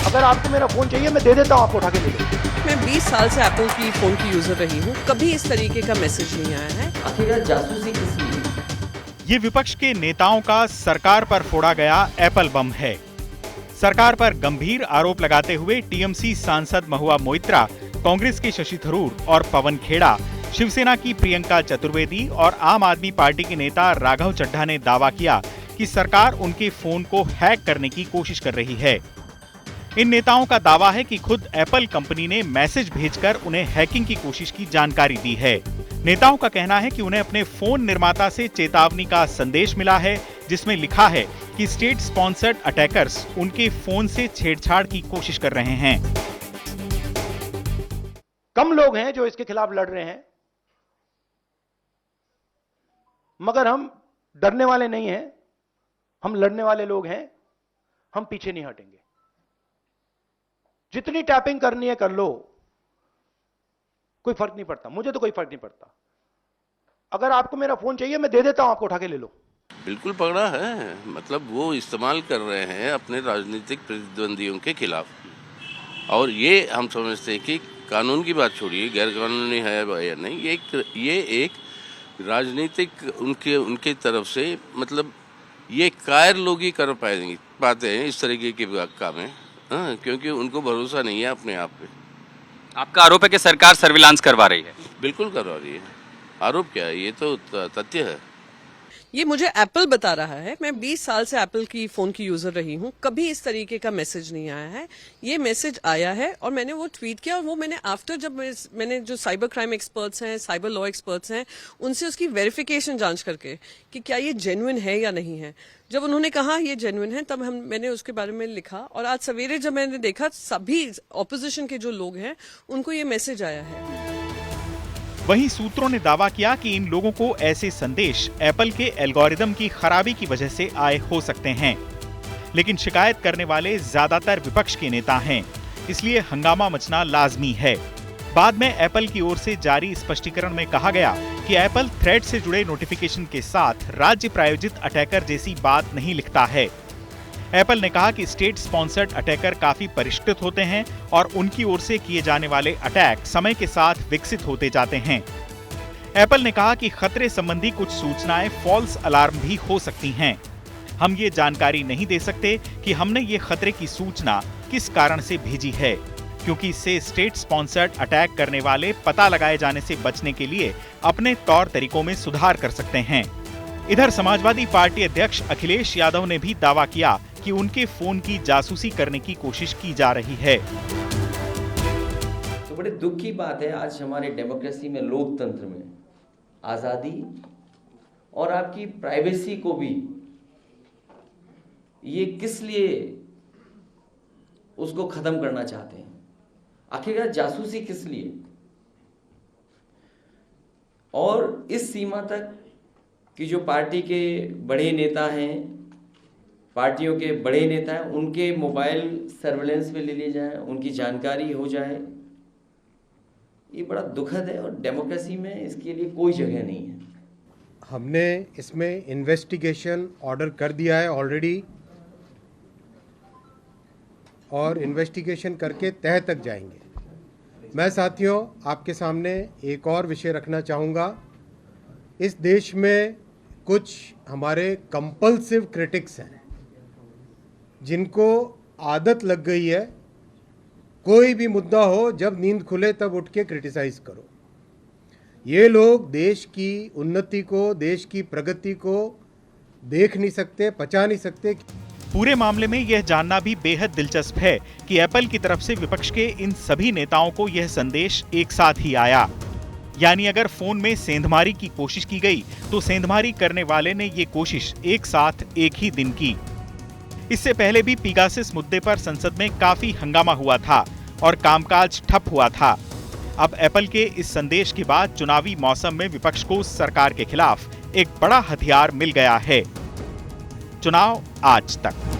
अगर आपको मेरा फोन चाहिए मैं दे देता हूँ, आपको उठा के ले लो। मैं 20 साल से एप्पल की फ़ोन की यूज़र रही हूँ, कभी इस तरीके का मैसेज नहीं आया है। आखिर जासूसी किस लिए? ये विपक्ष के नेताओं का सरकार पर फोड़ा गया एप्पल बम है। सरकार पर गंभीर आरोप लगाते हुए टीएमसी सांसद महुआ मोइत्रा, कांग्रेस के शशि थरूर और पवन खेड़ा, शिवसेना की प्रियंका चतुर्वेदी और आम आदमी पार्टी के नेता राघव चड्ढा ने दावा किया कि सरकार उनके फोन को हैक करने की कोशिश कर रही है। इन नेताओं का दावा है कि खुद एप्पल कंपनी ने मैसेज भेजकर उन्हें हैकिंग की कोशिश की जानकारी दी है। नेताओं का कहना है कि उन्हें अपने फोन निर्माता से चेतावनी का संदेश मिला है, जिसमें लिखा है कि स्टेट स्पॉन्सर्ड अटैकर्स उनके फोन से छेड़छाड़ की कोशिश कर रहे हैं। कम लोग हैं जो इसके खिलाफ लड़ रहे हैं, मगर हम डरने वाले नहीं हैं, हम लड़ने वाले लोग हैं, हम पीछे नहीं हटेंगे। जितनी टैपिंग करनी है कर लो, कोई फर्क नहीं पड़ता, मुझे तो कोई फर्क नहीं पड़ता। अगर आपको मेरा फोन चाहिए मैं दे देता हूं, आपको उठा के ले लो। बिल्कुल पकड़ा है, मतलब वो इस्तेमाल कर रहे हैं अपने राजनीतिक प्रतिद्वंदियों के खिलाफ। और ये हम समझते हैं कि कानून की बात छोड़िए, गैर कानूनी है या नहीं, ये एक राजनीतिक उनके तरफ से, मतलब ये कायर लोग ही कर पाते हैं इस तरीके के कामें, क्योंकि उनको भरोसा नहीं है अपने आप पे। आपका आरोप है कि सरकार सर्विलांस करवा रही है? बिल्कुल करवा रही है। आरोप क्या है, ये तो तथ्य है। ये मुझे एप्पल बता रहा है। मैं 20 साल से एप्पल की फ़ोन की यूज़र रही हूँ, कभी इस तरीके का मैसेज नहीं आया है। ये मैसेज आया है और मैंने वो ट्वीट किया, और वो मैंने आफ्टर, जब मैंने जो साइबर क्राइम एक्सपर्ट्स हैं, साइबर लॉ एक्सपर्ट्स हैं, उनसे उसकी वेरिफिकेशन जांच करके कि क्या ये जेन्युइन है या नहीं है, जब उन्होंने कहा ये जेन्युइन है, तब मैंने उसके बारे में लिखा। और आज सवेरे जब मैंने देखा, सभी ऑपोजिशन के जो लोग हैं उनको ये मैसेज आया है। वहीं सूत्रों ने दावा किया कि इन लोगों को ऐसे संदेश एप्पल के एल्गोरिदम की खराबी की वजह से आए हो सकते हैं, लेकिन शिकायत करने वाले ज्यादातर विपक्ष के नेता हैं, इसलिए हंगामा मचना लाजमी है। बाद में एप्पल की ओर से जारी स्पष्टीकरण में कहा गया कि एप्पल थ्रेड से जुड़े नोटिफिकेशन के साथ राज्य प्रायोजित अटैकर जैसी बात नहीं लिखता है। एप्पल ने कहा कि स्टेट स्पॉन्सर्ड अटैकर काफी परिष्कृत होते हैं और उनकी ओर से किए जाने वाले अटैक समय के साथ विकसित होते जाते हैं। एप्पल ने कहा कि खतरे संबंधी कुछ सूचनाएं फॉल्स अलार्म भी हो सकती हैं। हम ये जानकारी नहीं दे सकते कि हमने ये खतरे की सूचना किस कारण से भेजी है, क्योंकि इससे स्टेट स्पॉन्सर्ड अटैक करने वाले पता लगाए जाने से बचने के लिए अपने तौर तरीकों में सुधार कर सकते हैं। इधर समाजवादी पार्टी अध्यक्ष अखिलेश यादव ने भी दावा किया कि उनके फोन की जासूसी करने की कोशिश की जा रही है। तो बड़े दुख की बात है, आज हमारे डेमोक्रेसी में, लोकतंत्र में आज़ादी और आपकी प्राइवेसी को भी ये किस लिए उसको खत्म करना चाहते हैं? आखिरकार जासूसी किस लिए? और इस सीमा तक कि जो पार्टी के बड़े नेता हैं, पार्टियों के बड़े नेता हैं, उनके मोबाइल सर्वेलेंस में ले लिए जाए, उनकी जानकारी हो जाए, ये बड़ा दुखद है और डेमोक्रेसी में इसके लिए कोई जगह नहीं है। हमने इसमें इन्वेस्टिगेशन ऑर्डर कर दिया है ऑलरेडी, और इन्वेस्टिगेशन करके तह तक जाएंगे। मैं साथियों आपके सामने एक और विषय रखना चाहूँगा। इस देश में कुछ हमारे कंपल्सिव क्रिटिक्स हैं जिनको आदत लग गई है, कोई भी मुद्दा हो जब नींद खुले तब उठ के क्रिटिसाइज करो। ये लोग देश की उन्नति को, देश की प्रगति को देख नहीं सकते, पचा नहीं सकते। पूरे मामले में यह जानना भी बेहद दिलचस्प है कि एप्पल की तरफ से विपक्ष के इन सभी नेताओं को यह संदेश एक साथ ही आया। यानी अगर फोन में सेंधमारी की कोशिश की गई तो सेंधमारी करने वाले ने ये कोशिश एक साथ एक ही दिन की। इससे पहले भी पीगासिस मुद्दे पर संसद में काफी हंगामा हुआ था और कामकाज ठप हुआ था। अब एप्पल के इस संदेश के बाद चुनावी मौसम में विपक्ष को सरकार के खिलाफ एक बड़ा हथियार मिल गया है। चुनाव आज तक।